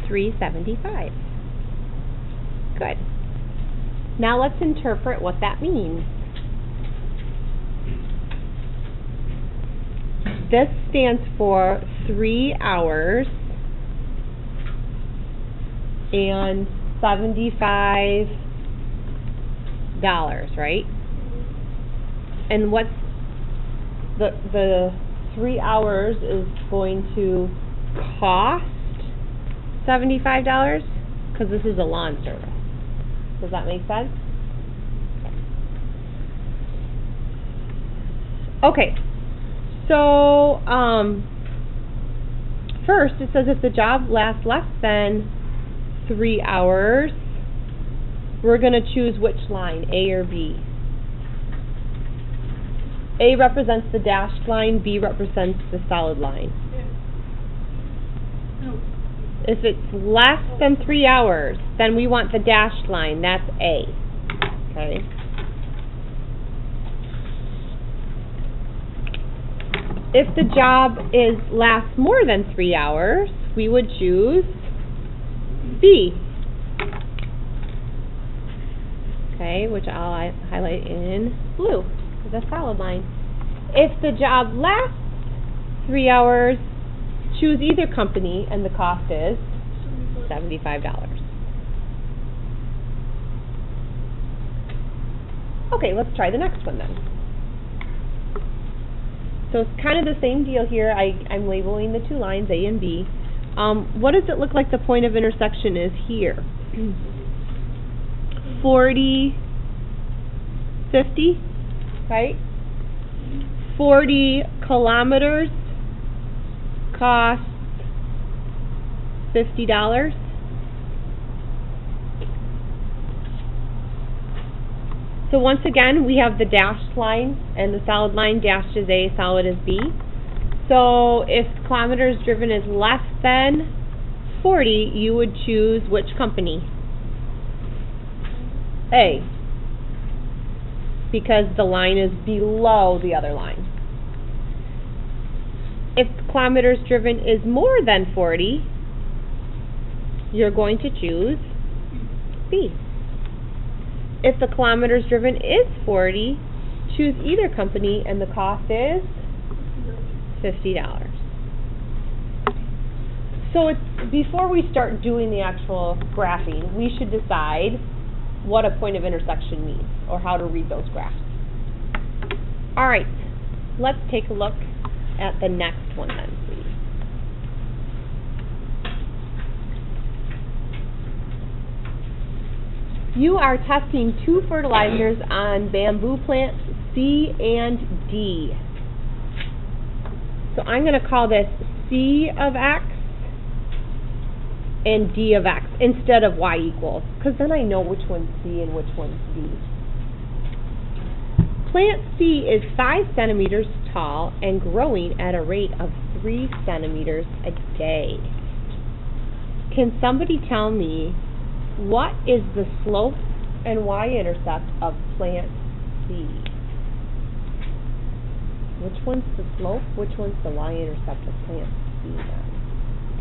$3.75. Good. Now let's interpret what that means. This stands for 3 hours and $75, right? And what's the 3 hours is going to cost $75 because this is a lawn service. Does that make sense? Okay. So first it says if the job lasts less than 3 hours, we're going to choose which line, A or B. A represents the dashed line, B represents the solid line. If it's less than 3 hours, then we want the dashed line, that's A. Okay. If the job lasts more than 3 hours, we would choose B. Okay, which I'll highlight in blue, the solid line. If the job lasts 3 hours, choose either company, and the cost is $75. Okay, let's try the next one then. So it's kind of the same deal here. I'm labeling the two lines, A and B. What does it look like the point of intersection is here? 40, 50, right? 40 kilometers costs $50. So once again, we have the dashed line and the solid line. Dashed is A, solid is B. So if kilometers driven is less than 40, you would choose which company? A, because the line is below the other line. If kilometers driven is more than 40, you're going to choose B. If the kilometers driven is 40, choose either company, and the cost is $50. So before we start doing the actual graphing, we should decide what a point of intersection means, or how to read those graphs. All right, let's take a look at the next one then, please. You are testing two fertilizers on bamboo plants C and D. So I'm going to call this C of X and D of X instead of Y equals, because then I know which one's C and which one's D. Plant C is 5 centimeters tall and growing at a rate of 3 centimeters a day. Can somebody tell me what is the slope and y-intercept of plant C? Which one's the slope? Which one's the y-intercept of plant C then?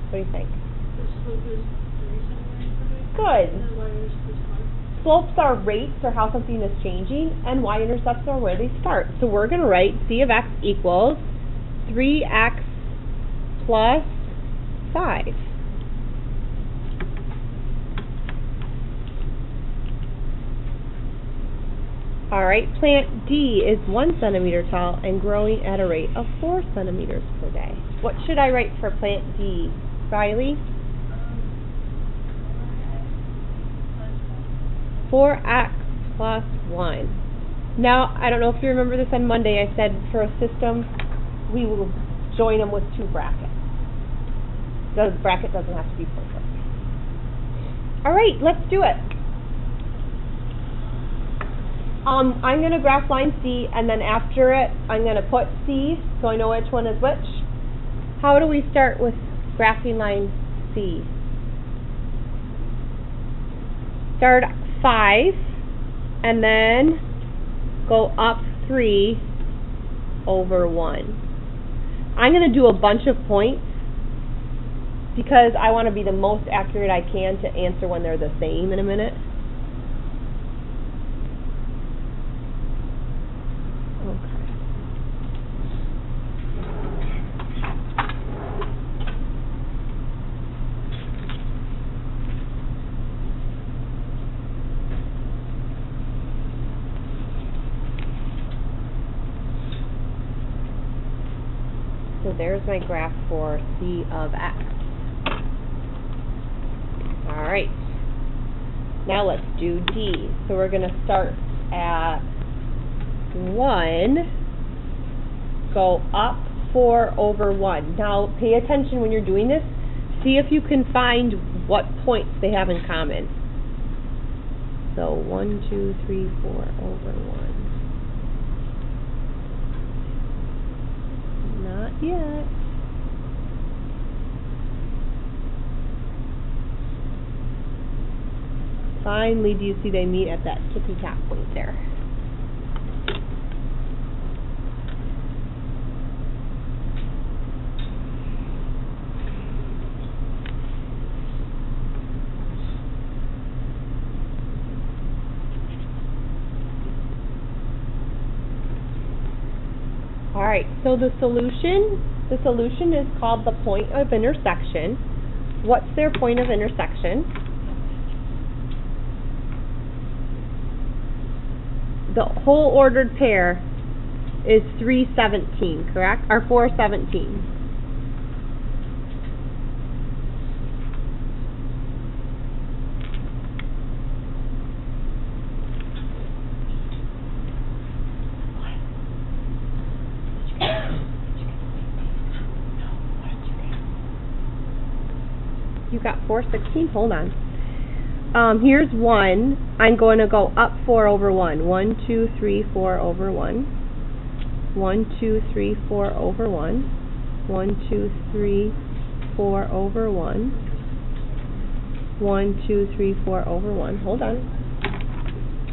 What do you think? The slope is 3 centimeters per day. Good. And the y-intercept is 5. Slopes are rates, or how something is changing, and y-intercepts are where they start. So we're going to write C of X equals 3x plus 5. Alright, plant D is 1 centimeter tall and growing at a rate of 4 centimeters per day. What should I write for plant D? Riley? 4x plus 1. Now, I don't know if you remember this on Monday, I said for a system, we will join them with 2 brackets. The bracket doesn't have to be perfect. Alright, let's do it. I'm going to graph line C, and then after it, I'm going to put C, so I know which one is which. How do we start with graphing line C? Start 5, and then go up 3 over 1. I'm going to do a bunch of points because I want to be the most accurate I can to answer when they're the same in a minute. So there's my graph for C of X. Alright, now let's do D. So we're going to start at 1, go up 4 over 1. Now pay attention when you're doing this. See if you can find what points they have in common. So 1, 2, 3, 4 over 1. Not yet. Finally, do you see they meet at that tippy top point there? Alright, so the solution is called the point of intersection. What's their point of intersection? The whole ordered pair is 317, correct? Or 417. You got 416, hold on. Here's 1. I'm going to go up 4 over 1. 1, 2, 3, 4 over 1. 1, 2, 3, 4 over 1. 1, 2, 3, 4 over 1. 1, 2, 3, 4 over 1. Hold on.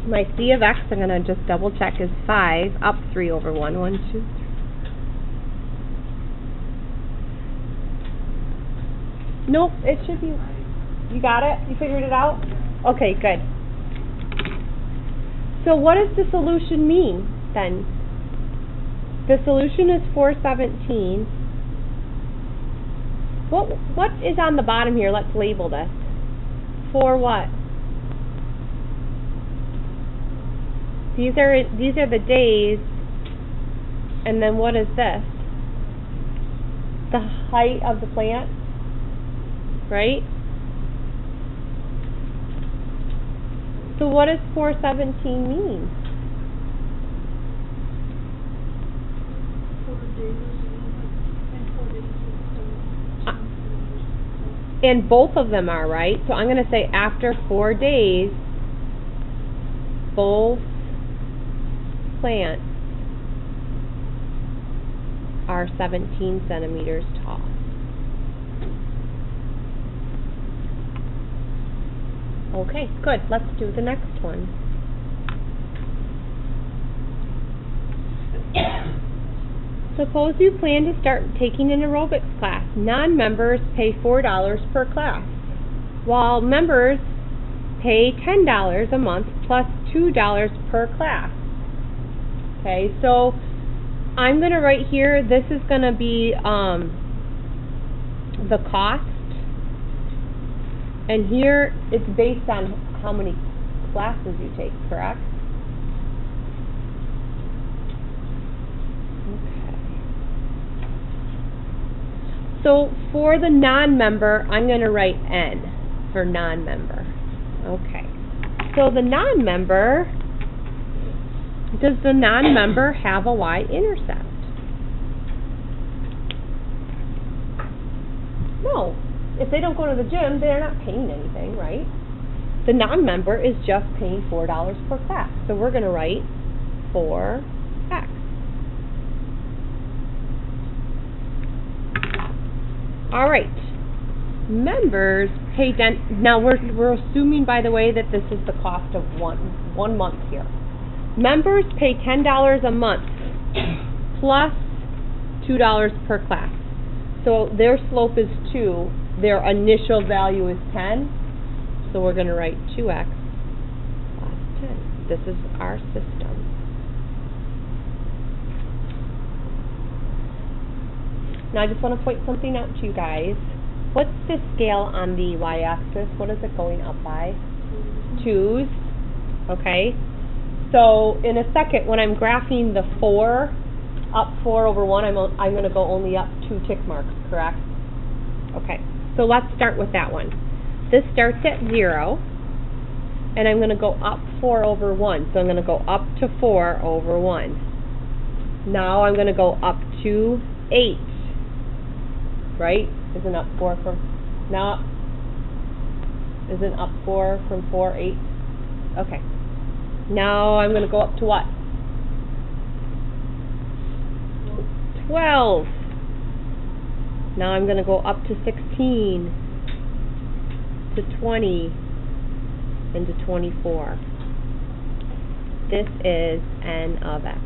My C of X, I'm going to just double check, is 5, up 3 over 1. 1, 2, 3. Nope, it should be. You got it? You figured it out? Okay, good. So what does the solution mean then? The solution is 417. What is on the bottom here? Let's label this. For what? These are the days, and then what is this? The height of the plant, right? So what does 417 mean? 4 days and 4 days. And both of them are, right? So I'm going to say after 4 days, both plants are 17 centimeters tall. Okay, good. Let's do the next one. Suppose you plan to start taking an aerobics class. Non-members pay $4 per class, while members pay $10 a month plus $2 per class. Okay, so I'm going to write here, this is going to be the cost. And here, it's based on how many classes you take, correct? Okay. So for the non-member, I'm going to write N for non-member. Okay. So the non-member, does the non-member have a y-intercept? No. If they don't go to the gym, they're not paying anything, right? The non-member is just paying $4 per class. So we're going to write 4x. All right. Members pay now we're assuming, by the way, that this is the cost of one month here. Members pay $10 a month plus $2 per class. So their slope is 2. their initial value is 10, so we're going to write 2x plus 10. This is our system. Now I just want to point something out to you guys. What's the scale on the y-axis? What is it going up by? 2's. Okay. So in a second, when I'm graphing the 4, up 4 over 1, I'm going to go only up 2 tick marks, correct? Okay. So let's start with that one. This starts at 0, and I'm going to go up 4 over 1. So I'm going to go up to 4 over 1. Now I'm going to go up to 8. Right? Isn't up 4 from, now, isn't up 4 from 4, 8? Okay. Now I'm going to go up to what? 12. Now I'm going to go up to 16, to 20, and to 24. This is n of x.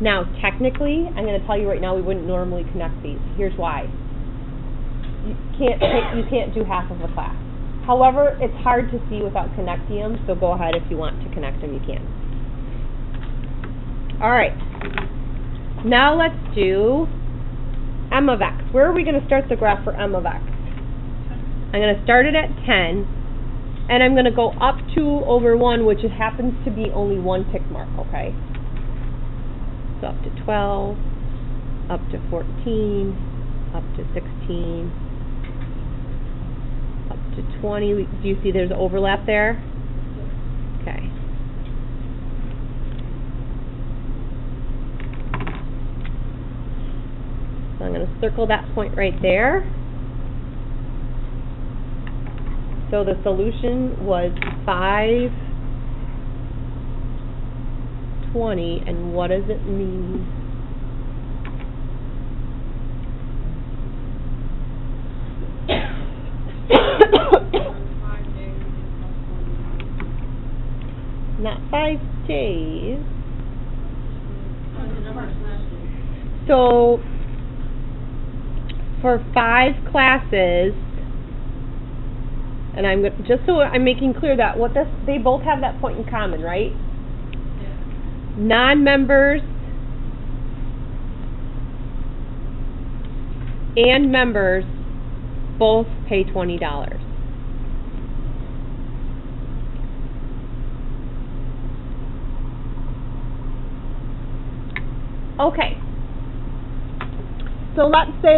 Now, technically, I'm going to tell you right now, we wouldn't normally connect these. Here's why. You can't do half of a class. However, it's hard to see without connecting them, so go ahead if you want to connect them, you can. All right. Now let's do m of x. Where are we going to start the graph for m of x? I'm going to start it at 10, and I'm going to go up 2 over 1, which it happens to be only 1 tick mark, okay? So up to 12, up to 14, up to 16, up to 20. Do you see there's overlap there? Okay. So I'm going to circle that point right there. So the solution was 520, and what does it mean? Not 5 days. So for 5 classes, and I'm just so I'm making clear that what this, they both have that point in common, right? Yeah. Non-members and members both pay $20. Okay. So let's say